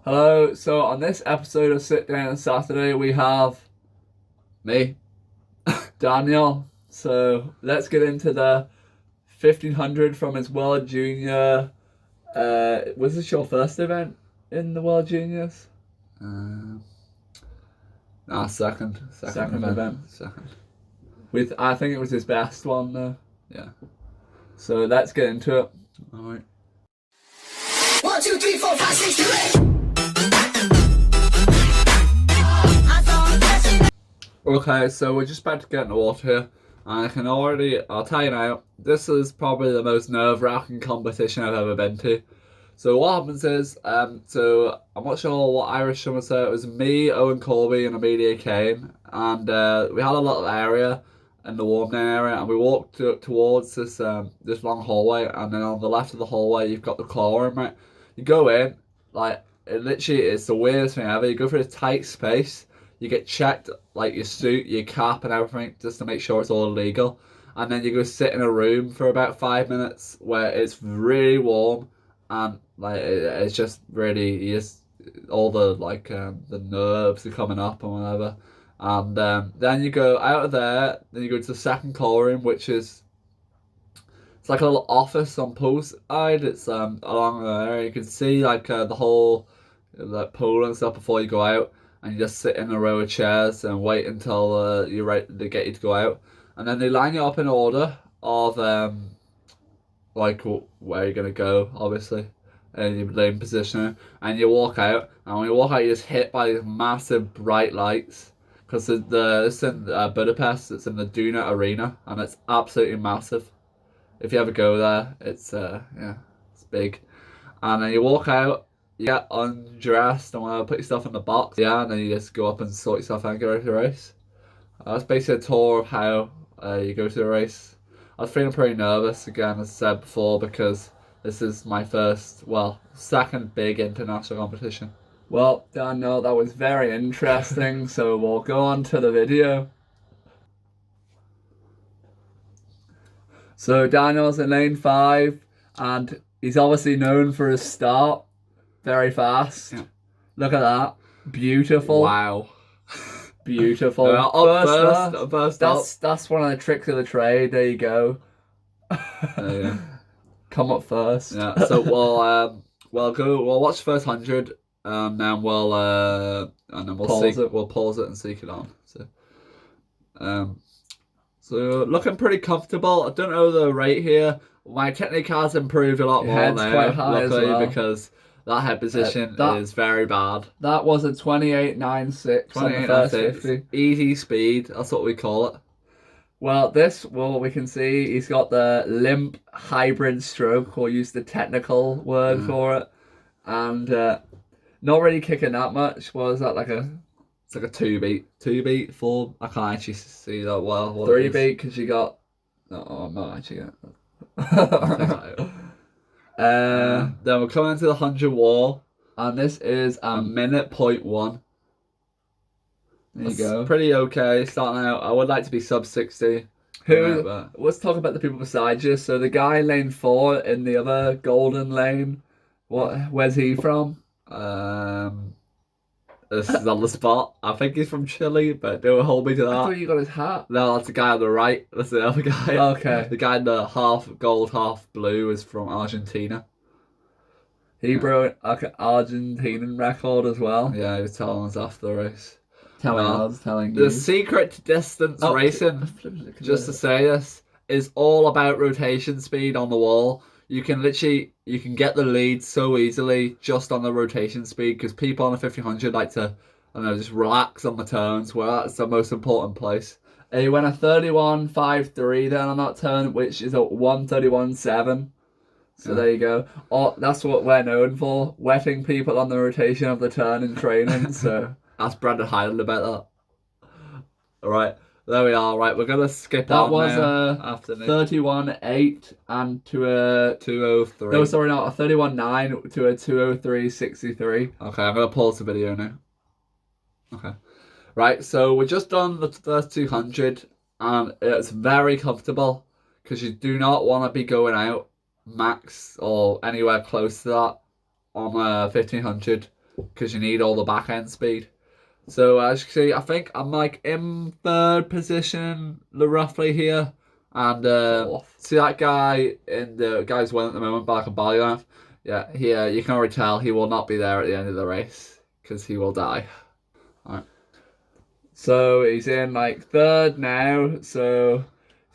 Hello, so on this episode of Sit Down on Saturday we have me, Daniel. So let's get into the 1500 from his World Junior. Was this your first event in the World Juniors? Second event. Second. I think it was his best one though. Yeah. So let's get into it. Alright. 1, 2, 3, 4, 5, 6, 7, 8. Okay, so we're just about to get in the water here. And I'll tell you now, this is probably the most nerve-wracking competition I've ever been to. So what happens is, so I'm not sure what Irish swimmer said. It was me, Owen Corby, and Amelia Kane, and we had a little area in the warm down area, and we walked towards this long hallway, and then on the left of the hallway you've got the claw room, right? You go in, like it literally is the weirdest thing ever. You go through a tight space. You get checked, like your suit, your cap and everything, just to make sure it's all legal. And then you go sit in a room for about 5 minutes where it's really warm, and like it's just really, all the the nerves are coming up and whatever. And then you go out of there, then you go to the second call room, which is, it's like a little office on poolside. It's along there. You can see the whole pool and stuff before you go out. And you just sit in a row of chairs and wait until you're ready to get you to go out. And then they line you up in order of where you're going to go, obviously. And your lane position. And you walk out. And when you walk out, you're just hit by these massive bright lights. Because it's in Budapest, it's in the Duna Arena. And it's absolutely massive. If you ever go there, it's big. And then you walk out. You get undressed and want to put your stuff in the box. Yeah, and then you just go up and sort yourself out and go to the race. That's basically a tour of how you go to the race. I was feeling pretty nervous, again, as I said before, because this is my second big international competition. Well, Daniel, that was very interesting, so we'll go on to the video. So Daniel's in lane 5, and he's obviously known for his start. Very fast. Yeah. Look at that. Beautiful. Wow. Beautiful. First. That's one of the tricks of the trade. There you go. Yeah. Come up first. Yeah. So we'll watch the first 100, and then we'll pause it and seek it on. So looking pretty comfortable. I don't know the rate here. My technique has improved a lot more now. Quite high luckily, as well. Because that head position is very bad. That was a 28.96 on the first 50. Easy speed, that's what we call it. Well, we can see he's got the limp hybrid stroke, or use the technical word for it. And not really kicking that much. What is that, It's like a 2-beat, 4. I can't actually see that well. 3-beat, because you got... No, I'm not actually getting then we're coming into the 100 wall, and this is a minute 0.1. There you go. Pretty okay starting out. I would like to be sub 60. Let's talk about the people beside you. So the guy in lane 4 in the other golden lane, where's he from? This is on the spot. I think he's from Chile, but don't hold me to that. I thought you got his hat. No, that's the guy on the right. That's the other guy. Okay. The guy in the half gold, half blue is from Argentina. He broke an Argentinian record as well. Yeah, he was telling us after the race. Telling you. The secret to distance racing, just to say this, is all about rotation speed on the wall. You can get the lead so easily just on the rotation speed, because people on the 1500 like to, just relax on the turns, where that's the most important place. He went a 31.53 then on that turn, which is a 131.7. So there you go. Oh, that's what we're known for, wetting people on the rotation of the turn in training. So ask Brandon Highland about that. All right. There we are. Right, we're gonna skip that on was now a after 31.8 and to a 2:03. No, sorry, not a 31.9 to a 2:03.63. Okay, I'm gonna pause the video now. Okay, right. So we're just done the first 200, and it's very comfortable because you do not want to be going out max or anywhere close to that on 1500. because you need all the back end speed. So as you can see, I think I'm like in third position roughly here. And see that guy in the guy's winning at the moment by like a body length? Yeah, here you can already tell he will not be there at the end of the race because he will die. Alright. So he's in like third now. So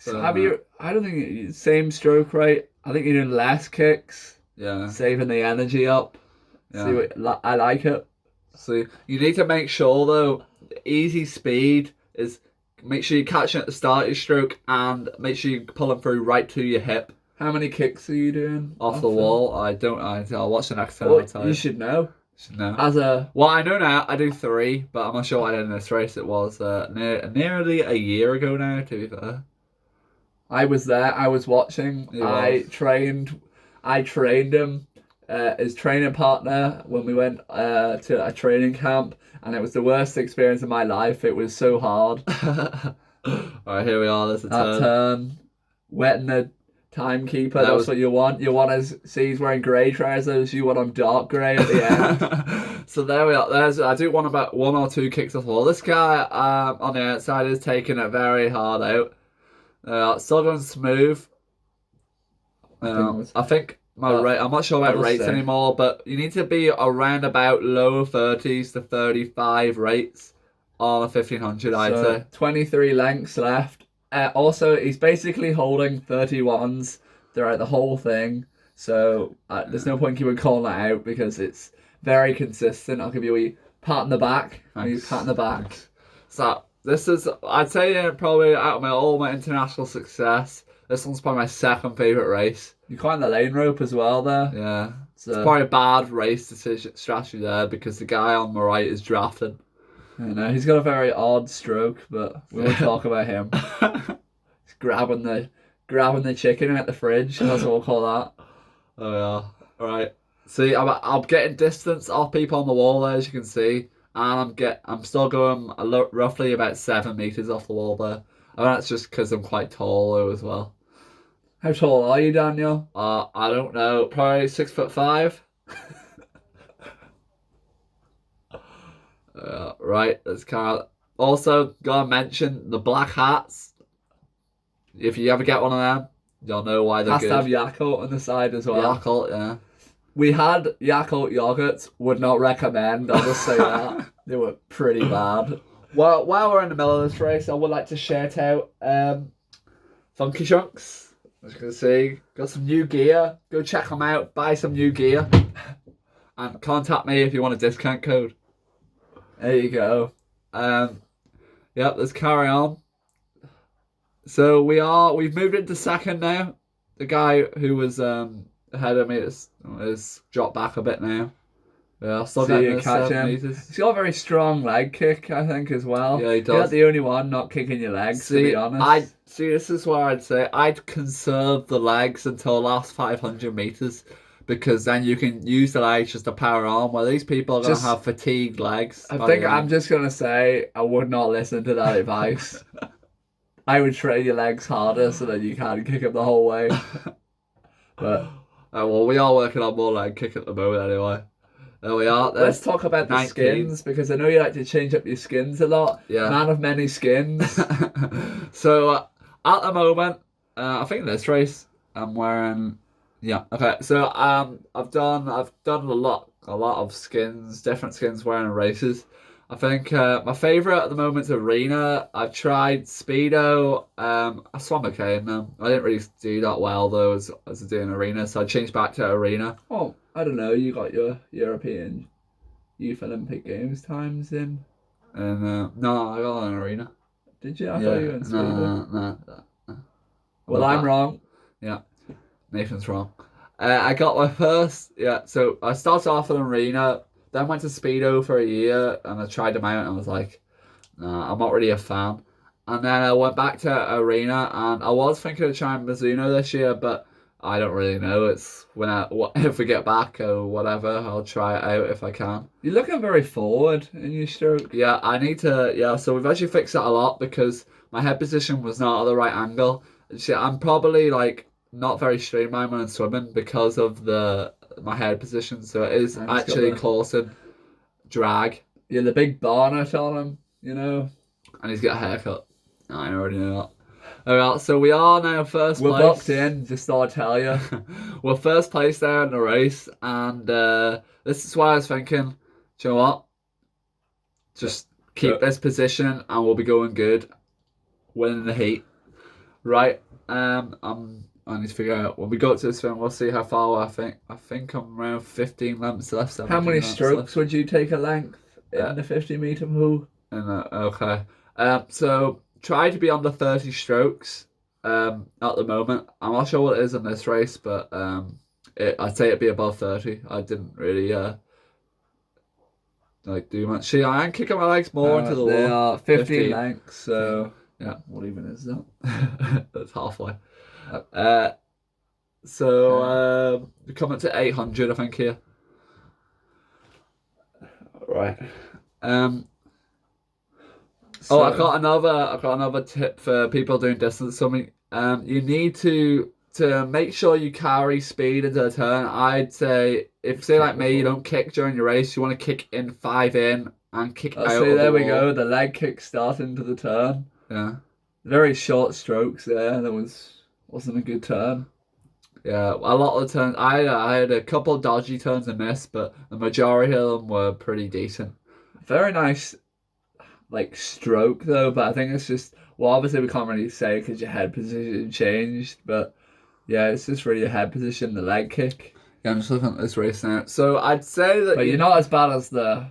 have you? I don't think same stroke rate. I think you're doing less kicks, Yeah. saving the energy up. Yeah. See what I like it. So you need to make sure though, easy speed is make sure you catch it at the start of your stroke and make sure you pull them through right to your hip. How many kicks are you doing Off the wall. I'll watch the next time. Well, I'll tell you you. should know. No. As a Well, I know now. I do 3, but I'm not sure what I did in this race. It was nearly a year ago now. To be fair, I was there. I was watching. You I was. trained him. His training partner when we went to a training camp, and it was the worst experience of my life. It was so hard. Alright, here we are. There's a That turn, wetting the timekeeper. That That's was- what you want. You want to see he's wearing grey trousers. You want him dark grey at the end. So there we are. I do want about 1 or 2 kicks off the wall. This guy on the outside is taking it very hard out. Still going smooth. I think my rate. I'm not sure about I'll rates say. anymore, but you need to be around about lower 30s to 35 rates on a 1500. I'd So say. 23 lengths left. Also, he's basically holding 31s throughout the whole thing. So there's no point keeping calling that out because it's very consistent. I'll give you a wee pat in the back. Thanks. Pat in the back. So this is, I'd say, probably out of all my international success, this one's probably my second favourite race. You climb the lane rope as well there. Yeah. So, It's probably a bad race decision strategy there because the guy on my right is drafting. I know, he's got a very odd stroke, but we won't talk about him. He's grabbing the chicken out the fridge. That's what we'll call that. Oh yeah. Alright. See, I'm getting distance off people on the wall there, as you can see, and I'm still going roughly about 7 meters off the wall there. I mean, that's just because I'm quite tall though as well. How tall are you, Daniel? I don't know, probably 6'5". Right, let's carry on. Also, gotta mention the black hats. If you ever get one of them, you'll know why they're Has good. to have Yakult on the side as well. Yakult, yeah. We had Yakult yogurts. Would not recommend. I'll just say that. They were pretty bad. Well, while we're in the middle of this race, I would like to shout out Funky Chunks. As you can see, got some new gear. Go check them out. Buy some new gear. And contact me if you want a discount code. There you go. Yep, let's carry on. So we've moved into second now. The guy who was ahead of me is dropped back a bit now. Yeah, still So you getting catch 7 him. meters. He's got a very strong leg kick, I think, as well. Yeah, he You're does. not the only one not kicking your legs, to be honest. This is where I'd say I'd conserve the legs until the last 500 meters, because then you can use the legs just to power on. Where these people are going to have fatigued legs. I think I'm just going to say I would not listen to that advice. I would train your legs harder so that you can kick them the whole way. But well, we are working on more leg kick at the moment anyway. There we are. Let's talk about the 19. skins, because I know you like to change up your skins a lot. Yeah. Man of many skins. So at the moment, I think in this race I'm wearing. Yeah. Okay. So I've done a lot of skins, different skins wearing in races. I think my favourite at the moment is Arena. I've tried Speedo. I swam okay in them. I didn't really do that well though as I did in Arena, so I changed back to Arena. Oh, I don't know. You got your European Youth Olympic Games times in. And no, I got an Arena. Did you? I thought you were in Speedo. No. Well, I'm wrong. Yeah, Nathan's wrong. I got my first. Yeah, so I started off in Arena. Then went to Speedo for a year and I tried them out and I was like, nah, I'm not really a fan. And then I went back to Arena and I was thinking of trying Mizuno this year, but I don't really know. It's if we get back or whatever, I'll try it out if I can. You're looking very forward in your stroke. Yeah, I need to, so we've actually fixed that a lot because my head position was not at the right angle. See, I'm probably like not very streamlined when I'm swimming because of my head position, so it is I just actually got causing drag. Yeah, the big bonnet on him, you know. And he's got a haircut. I already know that. Alright, so we are now first We're place. booked in, just thought I'd tell you. We're first place there in the race, and this is why I was thinking, do you know what? Just keep this position, and we'll be going good, winning the heat. Right? I need to figure out when we go to this thing. We'll see how far. I think I'm around 15 laps left. How many strokes would you take a length in the 50-meter pool? Okay. So try to be under 30 strokes at the moment. I'm not sure what it is in this race, but I'd say it'd be above 30. I didn't really do much. See, I am kicking my legs more into the wall. They are 15 lengths, so yeah. What even is that? That's halfway. So we're coming to 800, I think here. Right. I got another tip for people doing distance swimming. You need to make sure you carry speed into the turn. I'd say if like me, you don't kick during your race, you want to kick in 5 in and kick out. See, there we go. The leg kick start into the turn. Yeah. Very short strokes there. That wasn't a good turn. Yeah, a lot of the turns. I had a couple of dodgy turns in this, but the majority of them were pretty decent. Very nice, stroke though. But I think it's just obviously we can't really say because your head position changed. But yeah, it's just really your head position, the leg kick. Yeah, I'm just looking at this race now. So I'd say that. But you're not as bad as the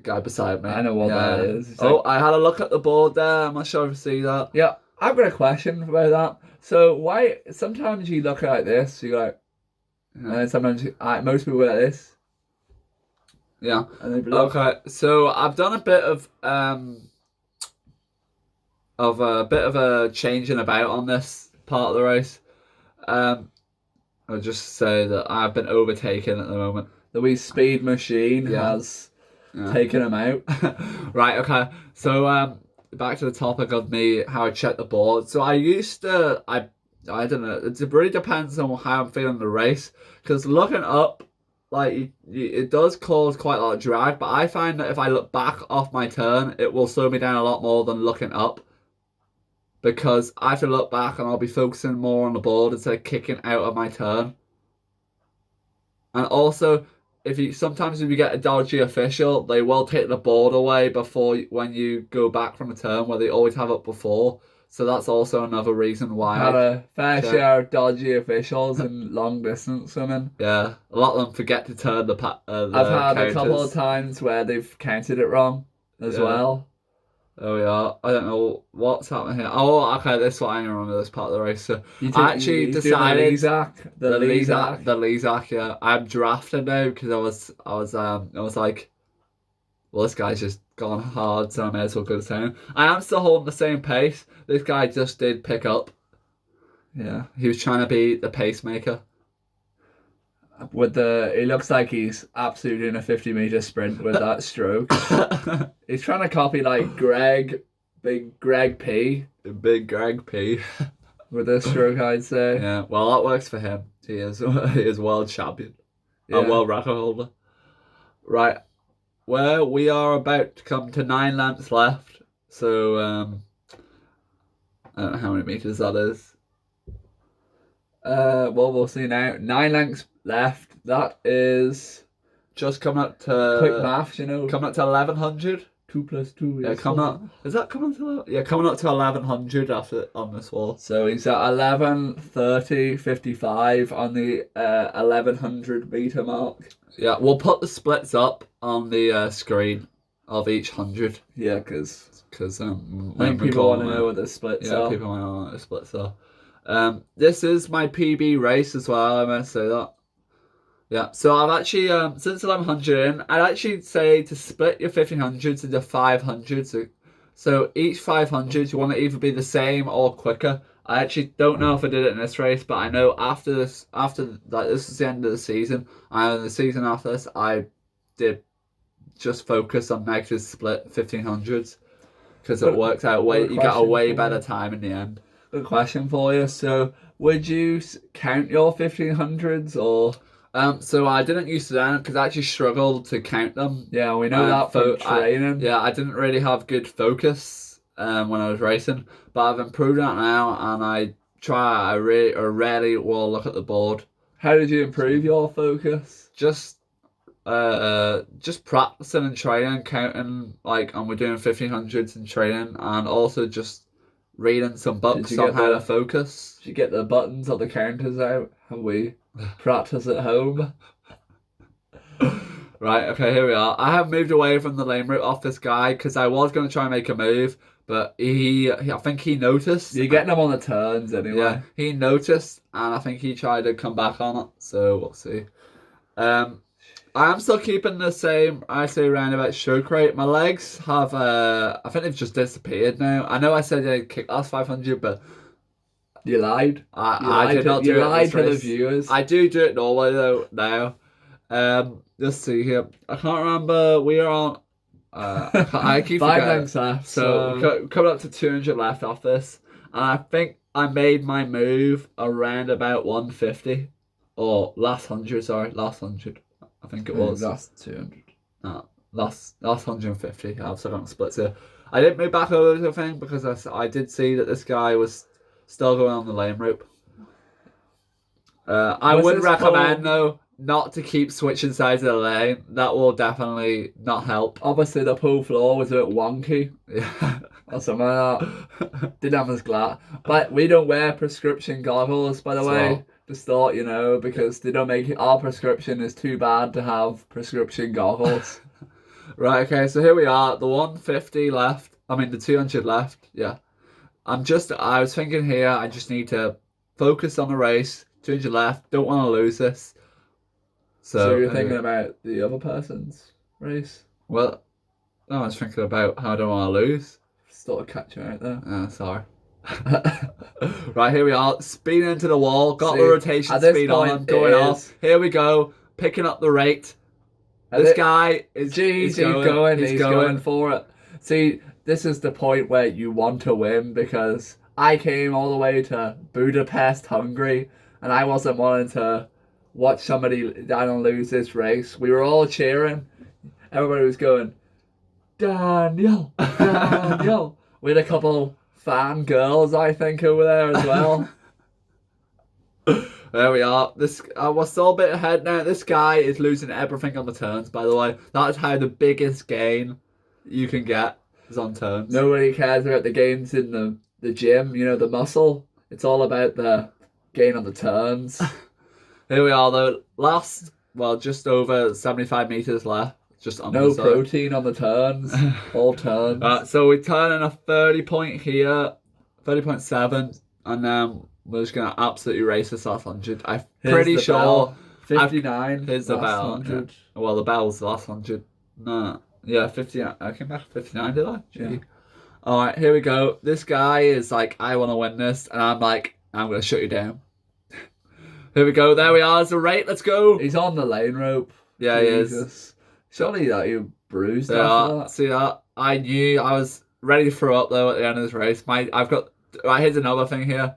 guy beside me. I know what that is. I had a look at the board there. I'm not sure if you see that. Yeah, I've got a question about that. So why sometimes you look like this, you go like, and then sometimes most people like this. Yeah. And they look. Okay, so I've done a bit of a changing about on this part of the race. I'll just say that I've been overtaken at the moment. The wee speed machine has taken him out. Right. Okay. So back to the topic of me, how I check the board. So I used to, I don't know, it really depends on how I'm feeling the race. Because looking up, it does cause quite a lot of drag. But I find that if I look back off my turn, it will slow me down a lot more than looking up. Because I have to look back and I'll be focusing more on the board instead of kicking out of my turn. And also, sometimes if you get a dodgy official, they will take the board away when you go back from a turn where they always have it before. So that's also another reason why I had a fair share of dodgy officials in long distance swimming. Yeah, a lot of them forget to turn the I've had counters. A couple of times where they've counted it wrong as well. Oh yeah, I don't know what's happening here. Oh, okay, this is what I remember this part of the race. So I actually decided the Lezak. Yeah, I'm drafted now because I was like, well, this guy's just gone hard, so I may as well go to town. I am still holding the same pace. This guy just did pick up. Yeah, he was trying to be the pacemaker. He looks like he's absolutely in a 50-meter sprint with that stroke. He's trying to copy Big Greg P. Big Greg P. With this stroke, I'd say. Yeah, well, that works for him. He is world champion, a world record holder. Right, where we are about to come to 9 laps left. So I don't know how many meters that is. Well, we'll see now. 9 lengths left. That is just coming up to quick maths, coming up to 1100. 2 plus 2 is coming up. Is that coming to? Yeah, coming up to 1100 after on this wall. So he's at 11:30:55 on the 1100 meter mark. Yeah, we'll put the splits up on the screen of each 100. Yeah, because I think people want to know what the splits are. Yeah, people want to know what the splits are. This is my PB race as well, I must say that. Yeah, so I've actually, since 1100 in, I'd actually say to split your 1500s into 500s. So each 500, you want to either be the same or quicker. I actually don't know if I did it in this race, but I know this is the end of the season. And the season after this, I did just focus on negative split 1500s. Because it worked out you got a way better time in the end. Good question for you. So, would you count your 1500s or? So I didn't used to then because I actually struggled to count them. Yeah, we know that from training. I didn't really have good focus when I was racing, but I've improved that now, and I rarely will look at the board. How did you improve your focus? Just practicing and training, counting, like, and we're doing 1500s in training, and also just reading some books on how to focus. Did you get the buttons or the counters out? Have we practice at home? Right, okay, here we are. I have moved away from the lane route off this guy because I was going to try and make a move, but I think he noticed. You're getting him on the turns anyway. Yeah, he noticed, and I think he tried to come back on it, so we'll see. I am still keeping the same, I say, roundabout stroke rate. My legs have, I think they've just disappeared now. I know I said I'd kick last 500, but... You lied. I did not do it. You lied to the viewers. I do it normally, though, now. Let's see here. I can't remember. We are on... I keep 5 forgetting. lengths left. So we're coming up to 200 left off this. And I think I made my move around about 150. Or last 100. I think it was. Last 200. No, last 150. I've still got splits here. I didn't move back over to the thing because I did see that this guy was still going on the lane route. I would recommend, though, not to keep switching sides of the lane. That will definitely not help. Obviously, the pool floor was a bit wonky. Yeah. Or something like that. Didn't have as glass. But we don't wear prescription goggles, by the way. Just thought, because they don't make it. Our prescription is too bad to have prescription goggles. Right, okay, so here we are. The 150 left. I mean, the 200 left. Yeah. I was thinking here, I just need to focus on the race. 200 left. Don't want to lose this. So you're thinking about the other person's race? Well, no, I was thinking about how I don't want to lose. Sort of catch you out there. Sorry. Right, here we are. Speeding into the wall. Got the rotation speed on. Going off. Here we go. Picking up the rate. This guy is... He's going for it. See, this is the point where you want to win because I came all the way to Budapest, Hungary, and I wasn't wanting to watch somebody down and lose this race. We were all cheering. Everybody was going, Daniel. We had a couple fan girls, I think, over there as well. There we are. We're still a bit ahead now. This guy is losing everything on the turns, by the way. That's how the biggest gain you can get is on turns. Nobody cares about the gains in the gym, the muscle. It's all about the gain on the turns. Here we are, though. Just over 75 metres left. Just on no protein on the turns. All turns. So we're turning a 30 point here. 30.7. And then we're just going to absolutely race this last 100. I'm pretty sure. 59. Here's the bell. 100. Yeah. Well, the bell's the last 100. No. Yeah, 59. I came back 59, did I? Yeah. Alright, here we go. This guy is like, I want to win this. And I'm like, I'm going to shut you down. Here we go. There we are. There's the rate. Let's go. He's on the lane rope. Yeah, Jesus. He is. Surely that you bruised after that. See that? I knew I was ready to throw up though at the end of this race. Here's another thing here.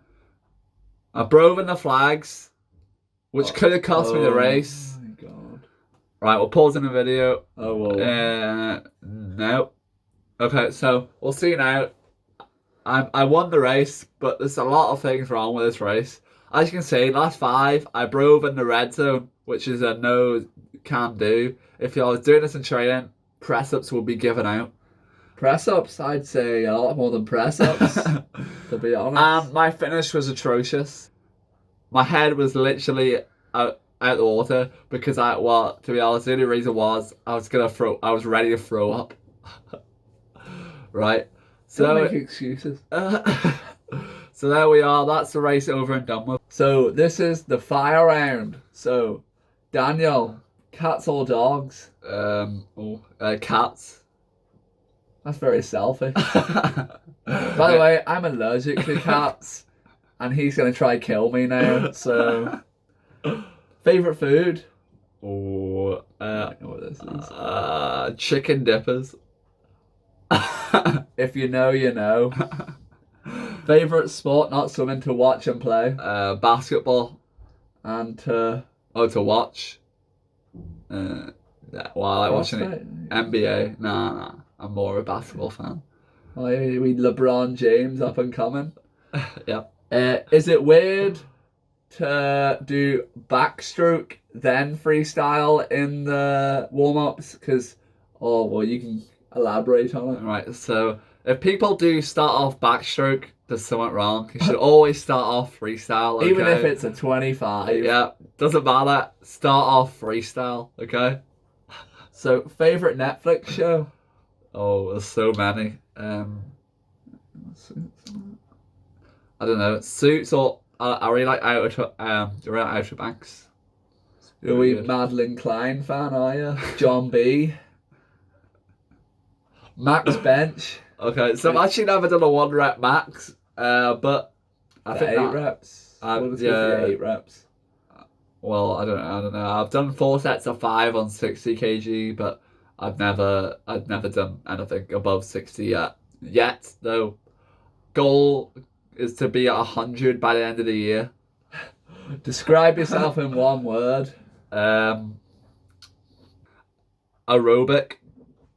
I've broken the flags, which could have cost me the race. Oh my god. Right, we're pausing the video. Oh well. No. Okay, so we'll see now. I won the race, but there's a lot of things wrong with this race. As you can see, last 5, I drove in the red zone, which is a no can do. If I was doing this in training, press-ups will be given out. Press-ups? I'd say a lot more than press-ups, to be honest. My finish was atrocious. My head was literally out the water because to be honest, the only reason was I was ready to throw up. Right? Don't make excuses. So there we are. That's the race over and done with. So this is the fire round. So, Daniel, cats or dogs? Cats. That's very selfish. By the way, I'm allergic to cats, and he's gonna try kill me now. So, favorite food? I don't know what this is. Chicken dippers. If you know, you know. Favorite sport, not something to watch and play? Basketball. And to Oh, to watch. Yeah, well, I like watching it. NBA. Nah. I'm more a basketball fan. Oh, yeah, we LeBron James up and coming. Yeah. Is it weird to do backstroke then freestyle in the warm-ups? Because, you can elaborate on it. Right, so if people do start off backstroke, there's something wrong. You should always start off freestyle, okay? Even if it's a 25. Yeah, doesn't matter. Start off freestyle, okay? So, favourite Netflix show? Oh, there's so many. I don't know. Suits or I really like Outer Banks. Are we Madeline Klein fan, are you? John B. Max Bench. Okay, so I've actually never done a 1 rep max, but I think 8 reps. What is good for your 8 reps? Well, I don't know. I've done 4 sets of 5 on 60 kg, but I've never done anything above 60 yet. Though, goal is to be at 100 by the end of the year. Describe yourself in one word. Aerobic.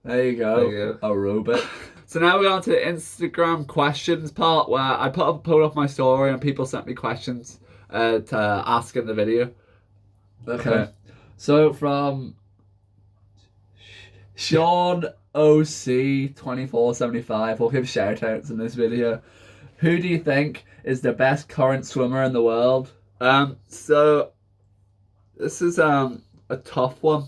There you go. Aerobic. So now we're on to the Instagram questions part, where I put up a poll of my story and people sent me questions to ask in the video. Okay. So from Sean OC 2475, we'll give shout outs in this video. Who do you think is the best current swimmer in the world? So this is a tough one.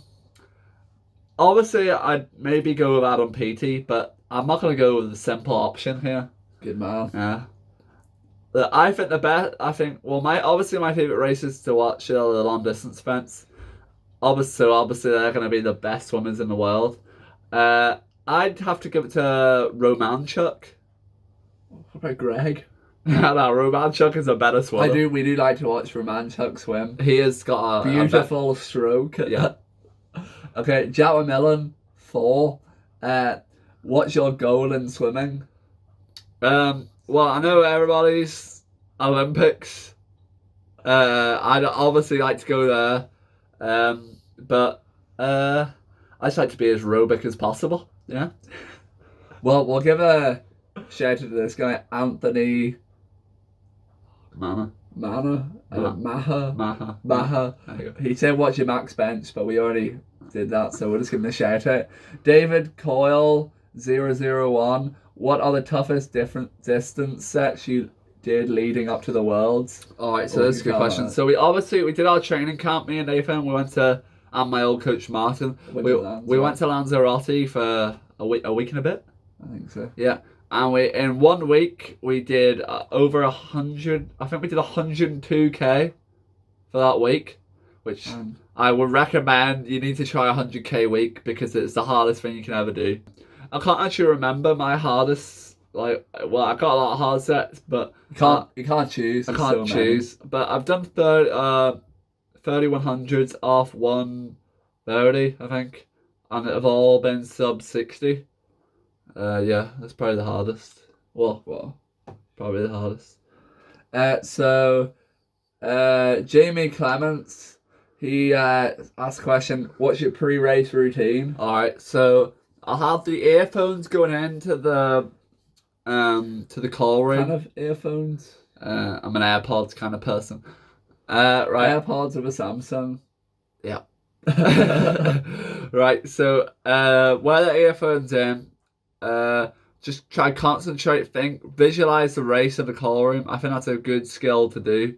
Obviously, I'd maybe go with Adam Peaty, but I'm not going to go with the simple option here. Good man. Yeah. I think the best. My favorite races to watch are the long distance events. Obviously, they're going to be the best swimmers in the world. I'd have to give it to Romanchuk. What about Greg? No, Romanchuk is a better swimmer. We do like to watch Romanchuk swim. He has got a beautiful stroke. Yeah. Okay, Jawa Millen 4. What's your goal in swimming? Well, I know everybody's Olympics. I'd obviously like to go there. But I just like to be as aerobic as possible. Yeah. Well, we'll give a shout out to this guy, Anthony Maha. He said, "What's your max bench?" But we already did that, so we're just giving a shout out. David Coyle 001. What are the toughest different distance sets you did leading up to the Worlds? All right, so that's a good question. So we did our training camp. Me and Nathan, we went to, and my old coach Martin. We went to Lanzarote for a week and a bit. I think so. Yeah. And in 1 week we did over 100. I think we did 102k for that week, which I would recommend. You need to try 100k week because it's the hardest thing you can ever do. I can't actually remember my hardest. I got a lot of hard sets, but you can't choose. I can't choose. But I've done 3100s off 130, I think, and they've all been sub 60. Yeah, that's probably the hardest. Well, probably the hardest. Jamie Clements, he asked a question, what's your pre-race routine? Alright, so I'll have the earphones going into the call room. Kind of earphones? I'm an AirPods kind of person. Right. AirPods with a Samsung. Yeah. Right, so wear the earphones in. Just try concentrate, visualize the race in the call room. I think that's a good skill to do,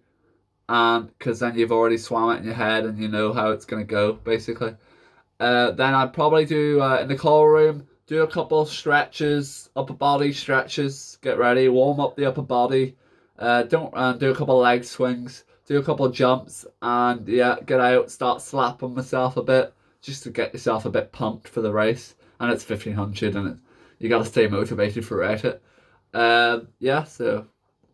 and because then you've already swam it in your head and you know how it's gonna go basically. Then I'd probably do in the call room, do a couple of stretches, upper body stretches, get ready, warm up the upper body. Do a couple of leg swings, do a couple of jumps, and get out, start slapping myself a bit just to get yourself a bit pumped for the race. And it's 1500 and you got to stay motivated throughout it. So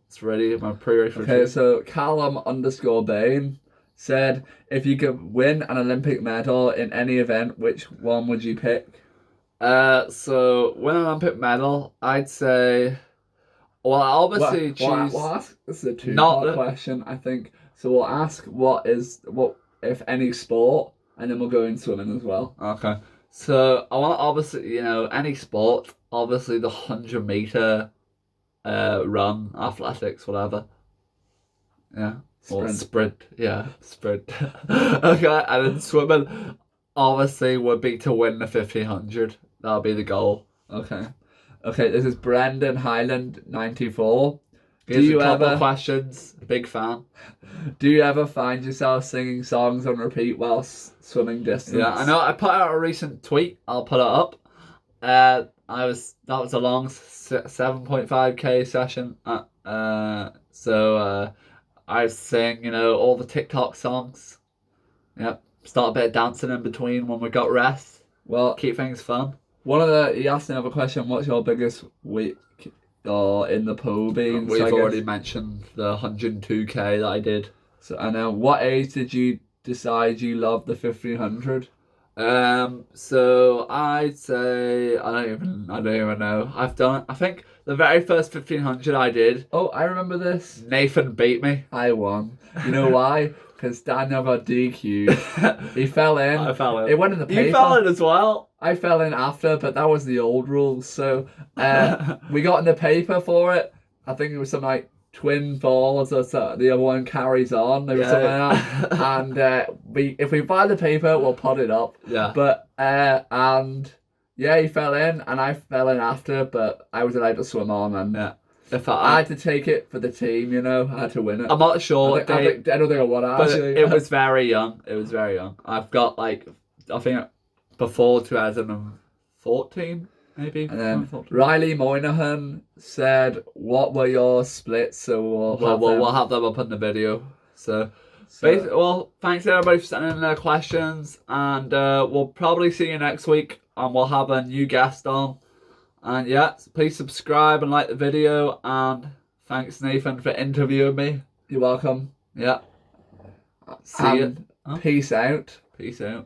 it's ready, my pre-race routine. Okay, so Callum_Bain said, if you could win an Olympic medal in any event, which one would you pick? So win an Olympic medal, I'd say, well, I obviously choose. This is a two-part question, I think. So we'll ask what if any sport, and then we'll go in swimming as well. Okay. So I want obviously any sport. Obviously the 100-meter run, athletics, whatever. Yeah. Or sprint. Yeah, sprint. Okay, and then swimming obviously would be to win the 1500. That'll be the goal. Okay. Okay, this is Brendan Highland 94. Do you ever questions? Big fan. Do you ever find yourself singing songs on repeat whilst swimming distance? Yeah, I know. I put out a recent tweet. I'll put it up. That was a long 7.5k session. So I sang all the TikTok songs. Yep. Start a bit of dancing in between when we got rest. Well, keep things fun. He asked another question. What's your biggest week in the pool being? We've already mentioned the 102k that I did. So, and what age did you decide you loved the 1500? So I'd say I don't even know. I've done. I think the very first 1500 I did. Oh, I remember this. Nathan beat me. I won. You know why? Because Daniel got DQ'd. He fell in. I fell in. It went in the paper. You fell in as well. I fell in after, but that was the old rules. So we got in the paper for it. I think it was something like twin falls or so. The other one carries on. There was something like that. And if we buy the paper, we'll put it up. Yeah. But he fell in, and I fell in after, but I was allowed to swim on, and if I had to take it for the team. I had to win it. I'm not sure. I don't think I won it. Actually, it was very young. I've got I think before 2014. Maybe. And then Riley Moynihan said, "What were your splits?" So we'll have them up in the video. So thanks everybody for sending in their questions, and we'll probably see you next week, and we'll have a new guest on. And please subscribe and like the video, and thanks Nathan for interviewing me. You're welcome. Yeah. See you. Peace out. Peace out.